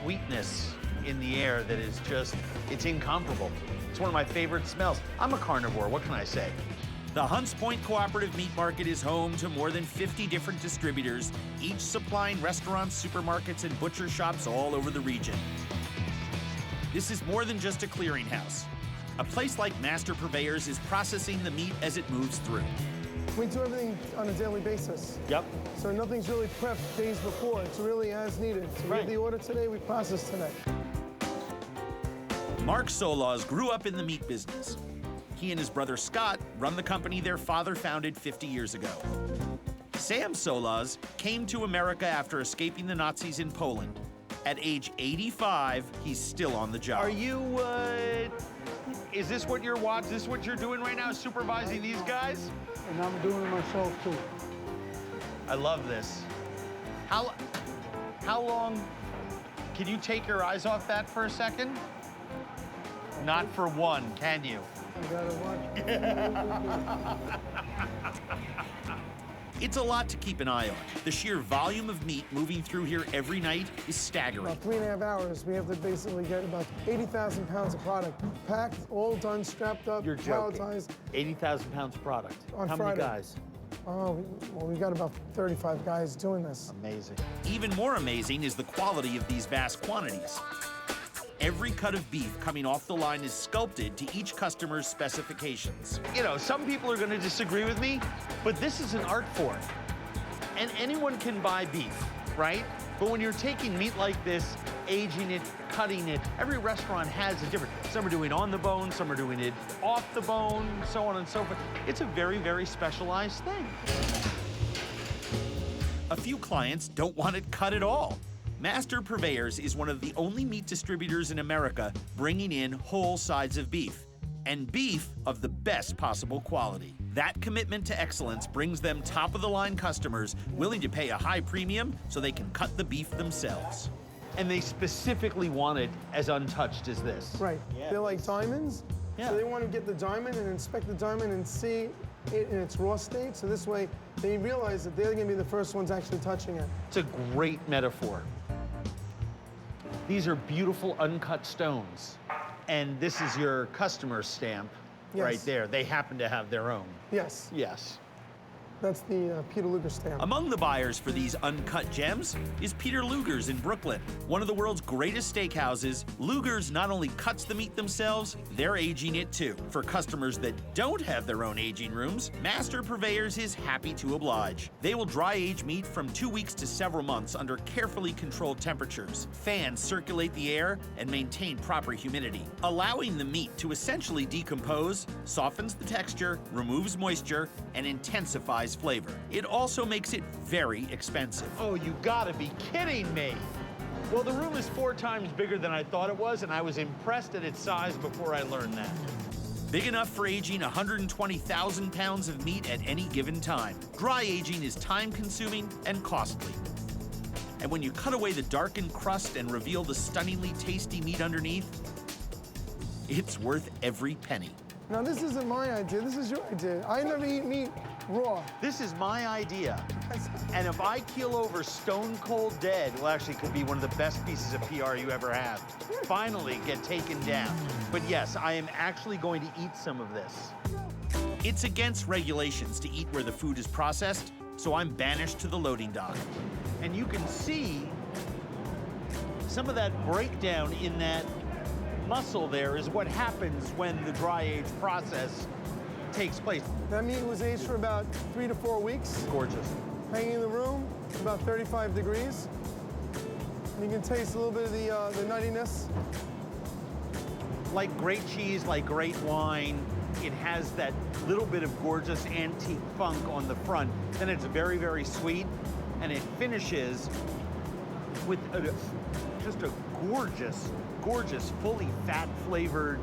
sweetness in the air that is just, it's incomparable. It's one of my favorite smells. I'm a carnivore, what can I say? The Hunts Point Cooperative Meat Market is home to more than 50 different distributors, each supplying restaurants, supermarkets, and butcher shops all over the region. This is more than just a clearinghouse. A place like Master Purveyors is processing the meat as it moves through. We do everything on a daily basis. Yep. So nothing's really prepped days before. It's really as needed. So we have the order today, we process today. Mark Solaz grew up in the meat business. He and his brother Scott run the company their father founded 50 years ago. Sam Solaz came to America after escaping the Nazis in Poland. At age 85, he's still on the job. Are you, is this what you're watching? Is this what you're doing right now, supervising these guys? And I'm doing it myself too. I love this. How long, can you take your eyes off that for a second? Not for one, can you? I gotta watch. It's a lot to keep an eye on. The sheer volume of meat moving through here every night is staggering. About 3.5 hours, we have to basically get about 80,000 pounds of product packed, all done, strapped up, You're joking. palletized. 80,000 pounds of product. On How Friday. many guys? Oh, well, we've got about 35 guys doing this. Amazing. Even more amazing is the quality of these vast quantities. Every cut of beef coming off the line is sculpted to each customer's specifications. You know, some people are gonna disagree with me, but this is an art form. And anyone can buy beef, right? But when you're taking meat like this, aging it, cutting it, every restaurant has a different. Some are doing on the bone, some are doing it off the bone, so on and so forth. It's a very, very specialized thing. A few clients don't want it cut at all. Master Purveyors is one of the only meat distributors in America bringing in whole sides of beef, and beef of the best possible quality. That commitment to excellence brings them top-of-the-line customers willing to pay a high premium so they can cut the beef themselves. And they specifically want it as untouched as this. Right. Yeah. They're like diamonds. Yeah. So they want to get the diamond and inspect the diamond and see it in its raw state. So this way, they realize that they're going to be the first ones actually touching it. It's a great metaphor. These are beautiful uncut stones. And this is your customer stamp right Yes. there. They happen to have their own. Yes. Yes. That's the Peter Luger stamp. Among the buyers for these uncut gems is Peter Luger's in Brooklyn. One of the world's greatest steakhouses, Luger's not only cuts the meat themselves, they're aging it too. For customers that don't have their own aging rooms, Master Purveyors is happy to oblige. They will dry age meat from 2 weeks to several months under carefully controlled temperatures. Fans circulate the air and maintain proper humidity, allowing the meat to essentially decompose, softens the texture, removes moisture, and intensifies flavor. It also makes it very expensive. Oh, you gotta be kidding me. Well, the room is 4 times bigger than I thought it was, and I was impressed at its size before I learned that. Big enough for aging 120,000 pounds of meat at any given time. Dry aging is time-consuming and costly. And when you cut away the darkened crust and reveal the stunningly tasty meat underneath, it's worth every penny. Now, this isn't my idea. This is your idea. I never eat meat raw. This is my idea. And if I keel over stone cold dead, well, actually, it could be one of the best pieces of PR you ever have. Finally get taken down. But yes, I am actually going to eat some of this. It's against regulations to eat where the food is processed, so I'm banished to the loading dock. And you can see some of that breakdown in that muscle there is what happens when the dry age process takes place. That meat was aged for about 3 to 4 weeks. Gorgeous. Hanging in the room, about 35 degrees. And you can taste a little bit of the nuttiness. Like great cheese, like great wine, it has that little bit of gorgeous antique funk on the front. Then it's very, very sweet, and it finishes with just a gorgeous, gorgeous, fully fat-flavored